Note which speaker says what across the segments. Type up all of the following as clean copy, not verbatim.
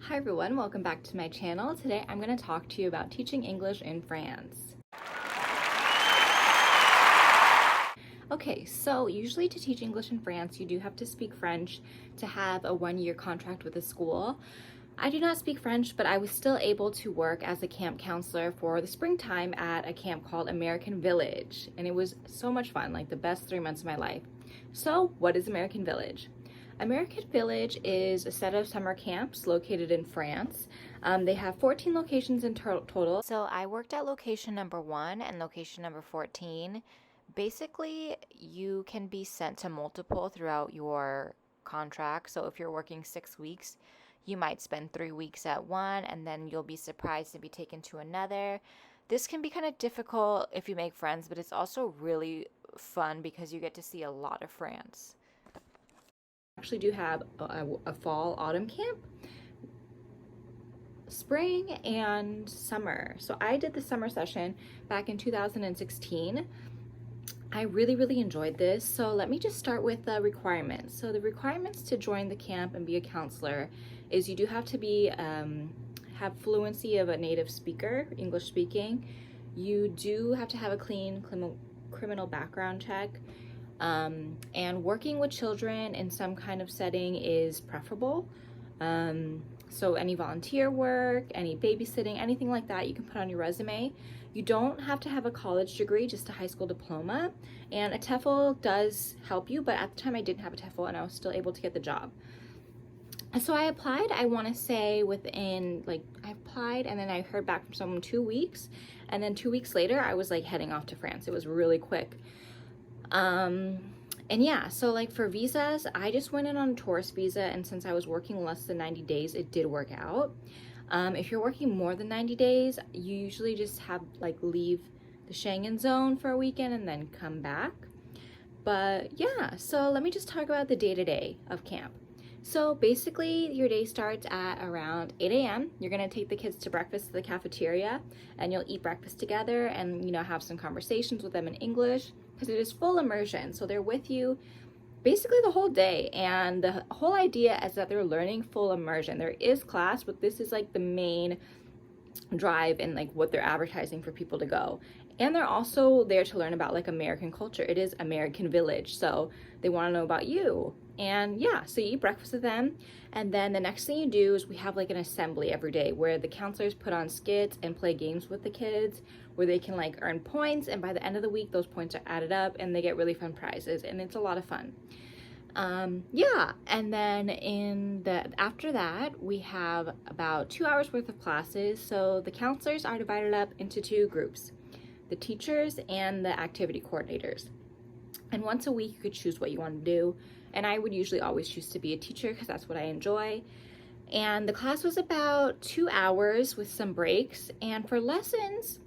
Speaker 1: Hi everyone, welcome back to my channel. Today I'm going to talk to you about teaching English in France. Okay, so usually to teach English in France, you do have to speak French to have a one-year contract with a school. I do not speak French, but I was still able to work as a camp counselor for the springtime at a camp called American Village, and it was so much fun, like the best 3 months of my life. So what is American Village? American Village is a set of summer camps located in France. They have 14 locations in total. So I worked at location number 1 and location number 14. Basically, you can be sent to multiple throughout your contract. So if you're working 6 weeks, you might spend 3 weeks at one and then you'll be surprised to be taken to another. This can be kind of difficult if you make friends, but it's also really fun because you get to see a lot of France. Actually do have a fall autumn camp, spring and summer. So I did the summer session back in 2016. I really enjoyed this. So let me just start with the requirements. So the requirements to join the camp and be a counselor is you do have to be have fluency of a native speaker, English speaking. You do have to have a clean criminal background check. And working with children in some kind of setting is preferable. So any volunteer work, any babysitting, anything like that you can put on your resume. You don't have to have a college degree, just a high school diploma. And a TEFL does help you, but at the time I didn't have a TEFL and I was still able to get the job. So I applied, I want to say within, I applied and then I heard back from someone 2 weeks. And then 2 weeks later, I was heading off to France. It was really quick. And yeah, so for visas, I just went in on a tourist visa, and since I was working less than 90 days, it did work out. If you're working more than 90 days, you usually just have leave the Schengen zone for a weekend and then come back. But yeah, so let me just talk about the day-to-day of camp. So basically your day starts at around 8 a.m. You're gonna take the kids to breakfast at the cafeteria and you'll eat breakfast together and have some conversations with them in English, because it is full immersion. So they're with you basically the whole day, and the whole idea is that they're learning full immersion. There is class, but this is the main drive and what they're advertising for people to go. And they're also there to learn about American culture. It is American Village, so they want to know about you. And yeah, so you eat breakfast with them, and then the next thing you do is we have an assembly every day where the counselors put on skits and play games with the kids where they can earn points, and by the end of the week those points are added up and they get really fun prizes, and it's a lot of fun. Yeah, and then after that we have about 2 hours worth of classes. So the counselors are divided up into 2 groups, the teachers and the activity coordinators. And once a week you could choose what you want to do, and I would usually always choose to be a teacher because that's what I enjoy. And the class was about 2 hours with some breaks, and for lessons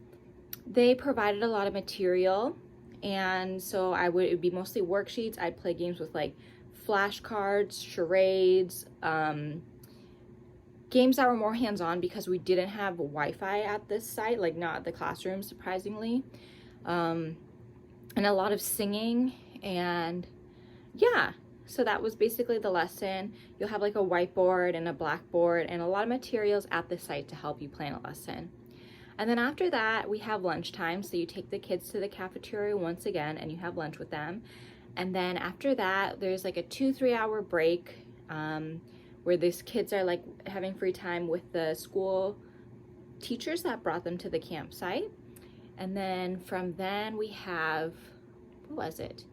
Speaker 1: they provided a lot of material, and so it would be mostly worksheets. I'd play games with flashcards, charades, games that were more hands-on because we didn't have Wi-Fi at this site, not at the classroom, surprisingly. And a lot of singing, and yeah, so that was basically the lesson. You'll have a whiteboard and a blackboard and a lot of materials at the site to help you plan a lesson. And then after that, we have lunchtime. So you take the kids to the cafeteria once again and you have lunch with them. And then after that, there's a 2-3 hour break where these kids are having free time with the school teachers that brought them to the campsite. And then from then we have, what was it?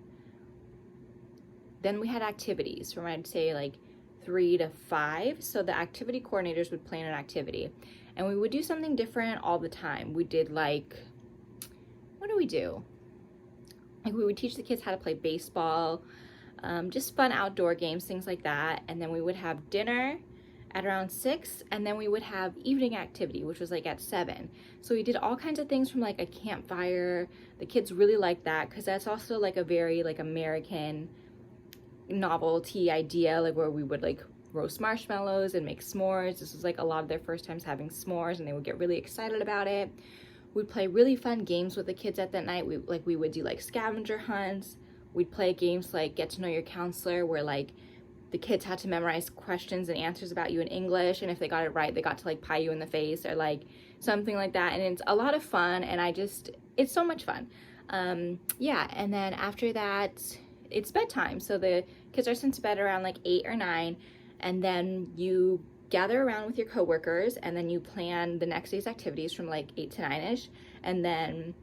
Speaker 1: Then we had activities from, I'd say 3 to 5. So the activity coordinators would plan an activity. And we would do something different all the time. We did what do we do? We would teach the kids how to play baseball, just fun outdoor games, things like that. And then we would have dinner at around 6, and then we would have evening activity, which was at 7. So we did all kinds of things from a campfire. The kids really liked that because that's also a very American novelty idea, where we would roast marshmallows and make s'mores. This was a lot of their first times having s'mores, and they would get really excited about it. We'd play really fun games with the kids at that night. We would do scavenger hunts. We'd play games Get to Know Your Counselor, where the kids had to memorize questions and answers about you in English, and if they got it right, they got to like pie you in the face or like something like that. And it's a lot of fun, and it's so much fun. Yeah, and then after that, it's bedtime. So the kids are sent to bed around like 8 or 9, and then you gather around with your coworkers, and then you plan the next day's activities from like 8 to 9ish, and then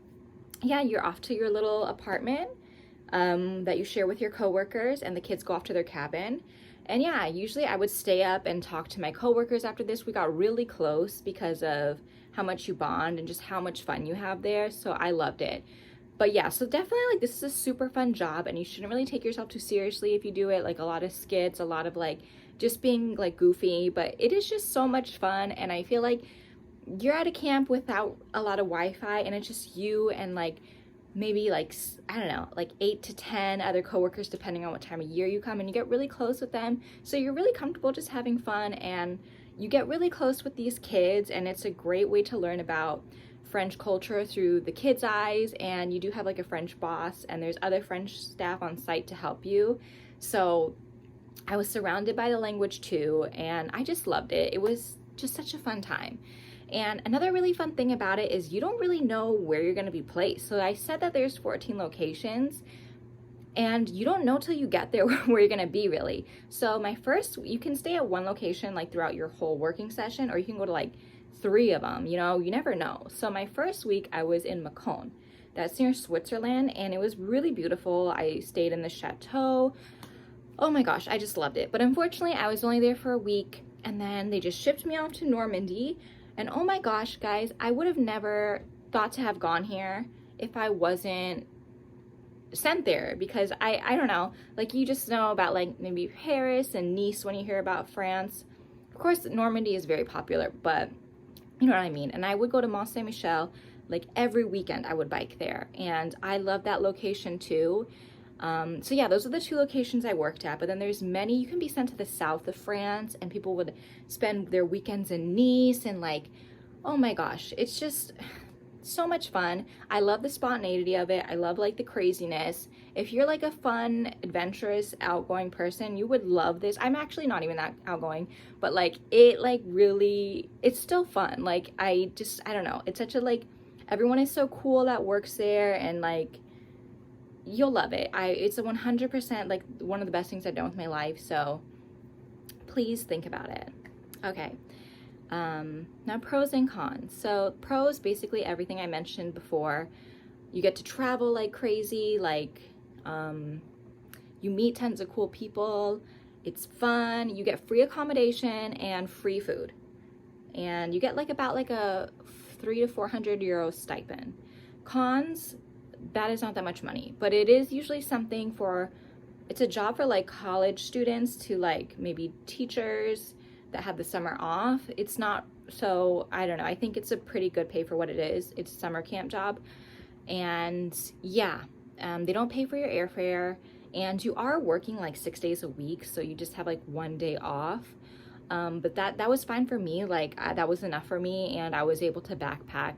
Speaker 1: yeah, you're off to your little apartment that you share with your coworkers, and the kids go off to their cabin. And yeah, usually I would stay up and talk to my coworkers after this. We got really close because of how much you bond and just how much fun you have there, so I loved it. But yeah, so definitely like this is a super fun job, and you shouldn't really take yourself too seriously if you do it. Like a lot of skits, a lot of like just being like goofy, but it is just so much fun. And I feel like you're at a camp without a lot of Wi-Fi, and it's just you and like maybe like, I don't know, like 8 to 10 other coworkers depending on what time of year you come, and you get really close with them. So you're really comfortable just having fun, and you get really close with these kids, and it's a great way to learn about French culture through the kids' eyes. And you do have like a French boss, and there's other French staff on site to help you. So I was surrounded by the language too, and I just loved it. It was just such a fun time. And another really fun thing about it is you don't really know where you're going to be placed. So I said that there's 14 locations, and you don't know till you get there where you're going to be really. So you can stay at one location like throughout your whole working session, or you can go to like 3 of them, you know, you never know. So my first week I was in Mâcon. That's near Switzerland, and it was really beautiful. I stayed in the chateau. Oh my gosh, I just loved it. But unfortunately, I was only there for a week, and then they just shipped me off to Normandy. And oh my gosh, guys, I would have never thought to have gone here if I wasn't sent there, because I don't know, like you just know about like maybe Paris and Nice when you hear about France. Of course, Normandy is very popular, but you know what I mean. And I would go to Mont Saint-Michel like every weekend. I would bike there, and I love that location too. So yeah, those are the 2 locations I worked at, but then there's many. You can be sent to the south of France, and people would spend their weekends in Nice, and like, oh my gosh, it's just so much fun. I love the spontaneity of it. I love like the craziness. If you're like a fun, adventurous, outgoing person, you would love this. I'm actually not even that outgoing, but like it like really, it's still fun. Like I don't know. It's such a like, everyone is so cool that works there, and like, you'll love it. It's a 100% like one of the best things I've done with my life. So please think about it. Okay. Now pros and cons. So pros, basically everything I mentioned before. You get to travel like crazy. Like, you meet tons of cool people. It's fun. You get free accommodation and free food. And you get like about like a 300 to 400 euro stipend. Cons, that is not that much money, but it is usually something for, it's a job for like college students to like maybe teachers that have the summer off. It's not, so I don't know, I think it's a pretty good pay for what it is. It's a summer camp job. And yeah, they don't pay for your airfare, and you are working like 6 days a week, so you just have like 1 day off. But that was fine for me. Like that was enough for me, and I was able to backpack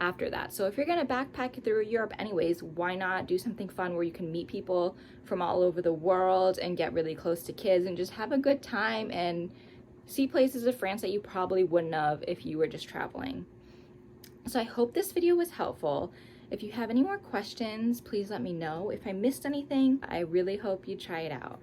Speaker 1: after that. So if you're gonna backpack through Europe anyways, why not do something fun where you can meet people from all over the world and get really close to kids and just have a good time and see places of France that you probably wouldn't have if you were just traveling. So I hope this video was helpful. If you have any more questions, please let me know. If I missed anything, I really hope you try it out.